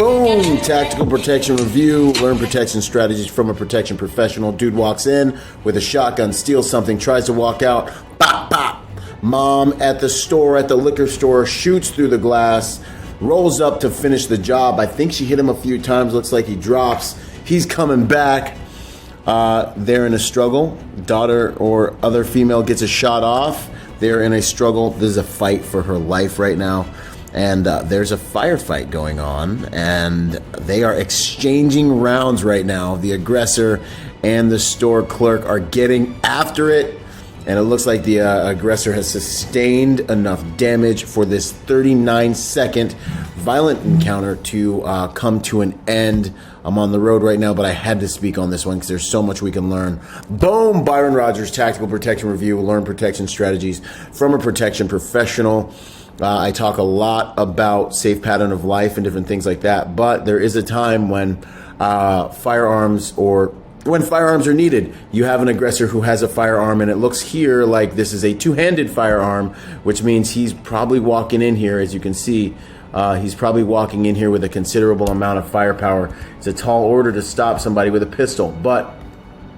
Boom! Tactical protection review. Learn protection strategies from a protection professional. Dude walks in with a shotgun, steals something, tries to walk out. Bop, bop. Mom at the store, at the liquor store, shoots through the glass, rolls up to finish the job. I think she hit him a few times. Looks like he drops. He's coming back. They're in a struggle. Daughter or other female gets a shot off. They're in a struggle. This is a fight for her life right now. And there's a firefight going on, and they are exchanging rounds right now. The aggressor and the store clerk are getting after it, and it looks like the aggressor has sustained enough damage for this 39-second violent encounter to come to an end. I'm on the road right now, but I had to speak on this one because there's so much we can learn. Boom! ByronRodgers Tactical Protection Review. Learn protection strategies from a protection professional. I talk a lot about safe pattern of life and different things like that, but there is a time when firearms are needed. You have an aggressor who has a firearm, and it looks here like this is a two-handed firearm, which means he's probably walking in here, as you can see. He's probably walking in here with a considerable amount of firepower. It's a tall order to stop somebody with a pistol, but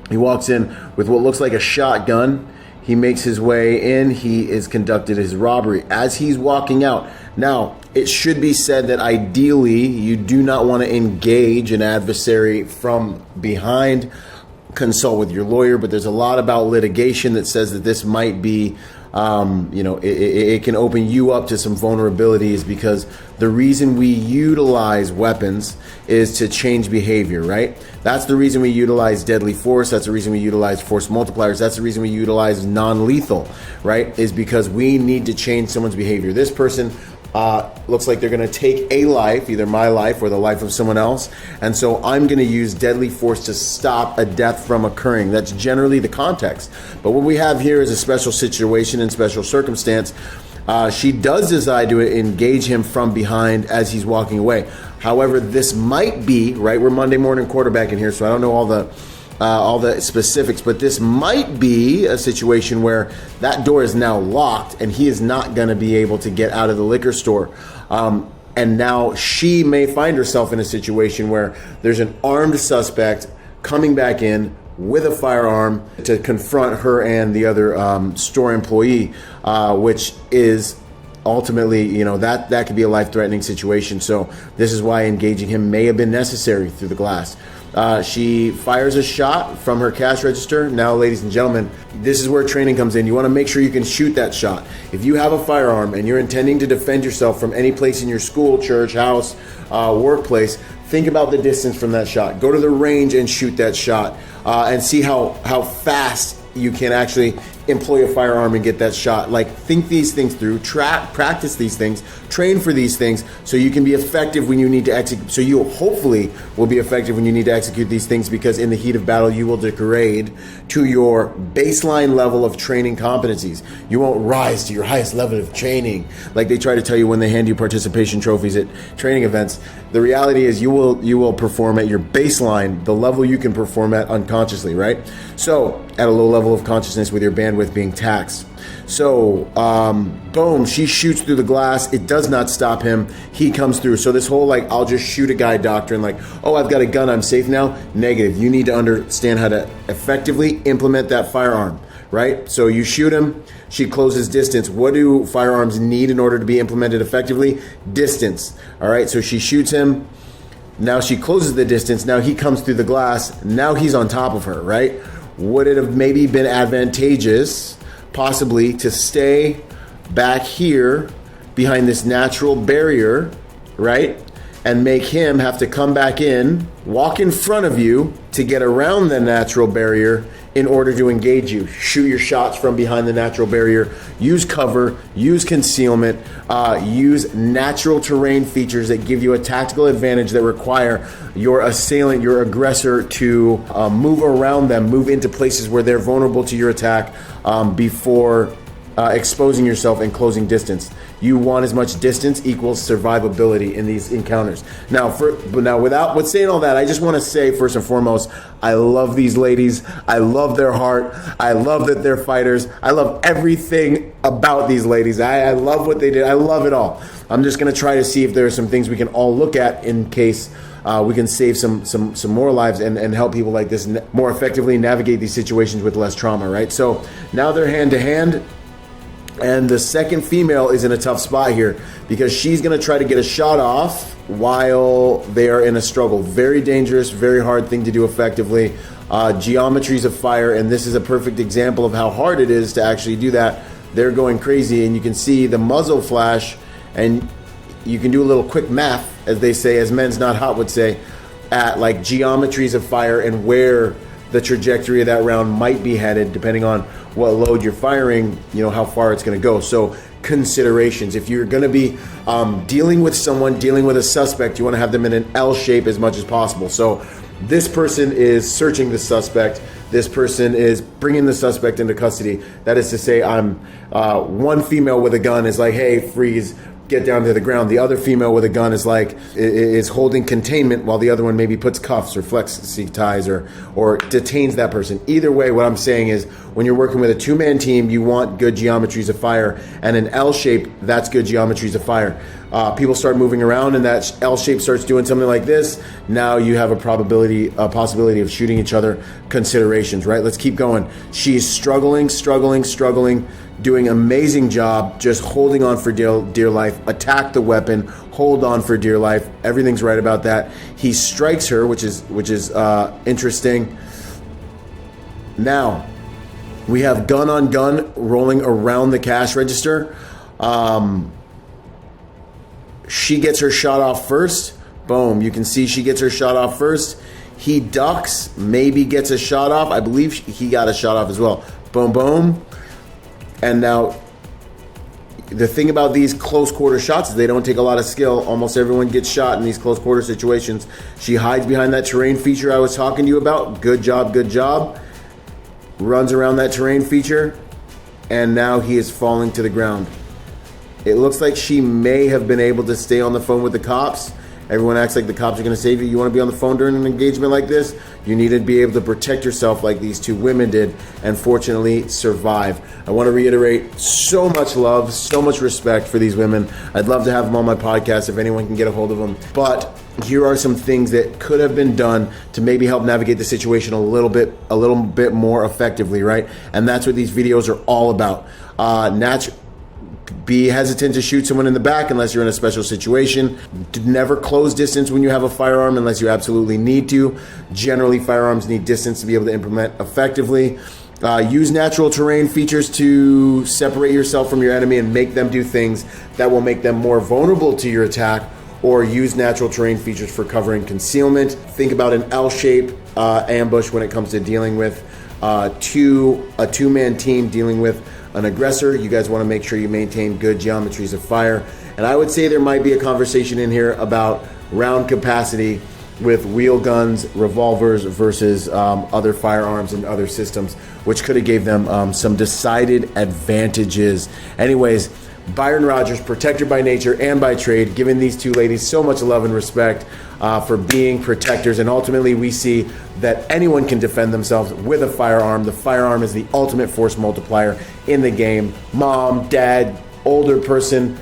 he walks in with what looks like a shotgun. He makes his way in. He is conducted his robbery. As he's walking out, now, it should be said that ideally you do not want to engage an adversary from behind. Consult with your lawyer, but there's a lot about litigation that says that this might be, it can open you up to some vulnerabilities, because the reason we utilize weapons is to change behavior, right? That's the reason we utilize deadly force. That's the reason we utilize force multipliers. That's the reason we utilize non-lethal, right? Is because we need to change someone's behavior. This person looks like they're going to take a life, either my life or the life of someone else. And so I'm going to use deadly force to stop a death from occurring. That's generally the context. But what we have here is a special situation and special circumstance. She does decide to engage him from behind as he's walking away. However, this might be, right, we're Monday morning quarterbacking here, so I don't know all the specifics, but this might be a situation where that door is now locked and he is not going to be able to get out of the liquor store. And now she may find herself in a situation where there's an armed suspect coming back in with a firearm to confront her and the other store employee, which is ultimately, that could be a life-threatening situation. So this is why engaging him may have been necessary through the glass. She fires a shot from her cash register. Now, ladies and gentlemen, this is where training comes in. You want to make sure you can shoot that shot. If you have a firearm and you're intending to defend yourself from any place in your school, church, house, workplace, think about the distance from that shot. Go to the range and shoot that shot, and see how fast you can actually employ a firearm and get that shot. Like, think these things through, practice these things, train for these things, so you can be effective when you need to execute. So you hopefully will be effective when you need to execute these things, because in the heat of battle, you will degrade to your baseline level of training competencies. You won't rise to your highest level of training like they try to tell you when they hand you participation trophies at training events. The reality is you will perform at your baseline, the level you can perform at unconsciously, right? So at a low level of consciousness with your bandwidth being taxed. So, boom, she shoots through the glass. It does not stop him. He comes through. So this whole, I'll just shoot a guy doctrine, oh, I've got a gun, I'm safe now. Negative. You need to understand how to effectively implement that firearm, right? So you shoot him. She closes distance. What do firearms need in order to be implemented effectively? Distance. All right, so she shoots him. Now she closes the distance. Now he comes through the glass. Now he's on top of her, right? Would it have maybe been advantageous, possibly, to stay back here behind this natural barrier, right? And make him have to come back in, walk in front of you to get around the natural barrier in order to engage you. Shoot your shots from behind the natural barrier. Use cover, use concealment, use natural terrain features that give you a tactical advantage that require your assailant, your aggressor, to move around them, move into places where they're vulnerable to your attack before exposing yourself and closing distance. You want as much distance equals survivability in these encounters. Now, with saying all that, I just want to say first and foremost, I love these ladies. I love their heart. I love that they're fighters. I love everything about these ladies. I love what they did. I love it all. I'm just going to try to see if there are some things we can all look at in case we can save some more lives and help people like this more effectively navigate these situations with less trauma, right? So now they're hand to hand. And the second female is in a tough spot here because she's going to try to get a shot off while they are in a struggle. Very dangerous, very hard thing to do effectively. Geometries of fire, and this is a perfect example of how hard it is to actually do that. They're going crazy, and you can see the muzzle flash, and you can do a little quick math, as they say, as Men's Not Hot would say, at like geometries of fire and where the trajectory of that round might be headed, depending on what load you're firing, how far it's going to go. So considerations. If you're going to be dealing with someone, dealing with a suspect, you want to have them in an L shape as much as possible. So this person is searching the suspect. This person is bringing the suspect into custody. That is to say, one female with a gun is like, hey, freeze, get down to the ground. The other female with a gun is holding containment while the other one maybe puts cuffs or flexi ties or detains that person. Either way, what I'm saying is when you're working with a two-man team, you want good geometries of fire, and an L shape, that's good geometries of fire. People start moving around and that L shape starts doing something like this. Now you have a possibility of shooting each other. Considerations, right? Let's keep going. She's struggling, doing amazing job, just holding on for dear life. Attack the weapon, hold on for dear life. Everything's right about that. He strikes her, which is interesting. Now we have gun on gun rolling around the cash register. She gets her shot off first. Boom, you can see she gets her shot off first. He ducks, maybe gets a shot off. I believe he got a shot off as well. Boom, boom. And now, the thing about these close quarter shots is they don't take a lot of skill. Almost everyone gets shot in these close quarter situations. She hides behind that terrain feature I was talking to you about. Good job. Runs around that terrain feature. And now he is falling to the ground. It looks like she may have been able to stay on the phone with the cops. Everyone acts like the cops are going to save you. You want to be on the phone during an engagement like this? You need to be able to protect yourself like these two women did and fortunately survive. I want to reiterate, so much love, so much respect for these women. I'd love to have them on my podcast if anyone can get a hold of them. But here are some things that could have been done to maybe help navigate the situation a little bit more effectively, right? And that's what these videos are all about. Be hesitant to shoot someone in the back unless you're in a special situation. Never close distance when you have a firearm unless you absolutely need to. Generally, firearms need distance to be able to implement effectively. Use natural terrain features to separate yourself from your enemy and make them do things that will make them more vulnerable to your attack, or use natural terrain features for cover and concealment. Think about an L-shape ambush when it comes to dealing with a two-man team dealing with an aggressor. You guys want to make sure you maintain good geometries of fire. And I would say there might be a conversation in here about round capacity with wheel guns, revolvers versus other firearms and other systems, which could have gave them some decided advantages. Anyways, ByronRodgers, protector by nature and by trade, giving these two ladies so much love and respect for being protectors. And ultimately, we see that anyone can defend themselves with a firearm. The firearm is the ultimate force multiplier in the game. Mom, dad, older person,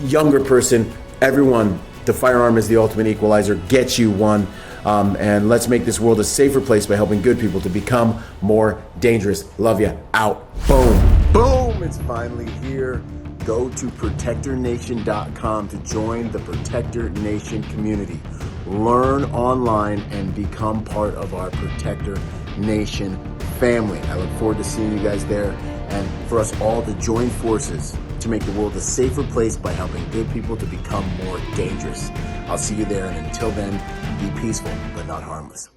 younger person, everyone, the firearm is the ultimate equalizer. Get you one. And let's make this world a safer place by helping good people to become more dangerous. Love ya. Out. Boom. Boom. It's finally here. Go to protectornation.com to join the Protector Nation community. Learn online and become part of our Protector Nation family. I look forward to seeing you guys there and for us all to join forces to make the world a safer place by helping good people to become more dangerous. I'll see you there, and until then, be peaceful but not harmless.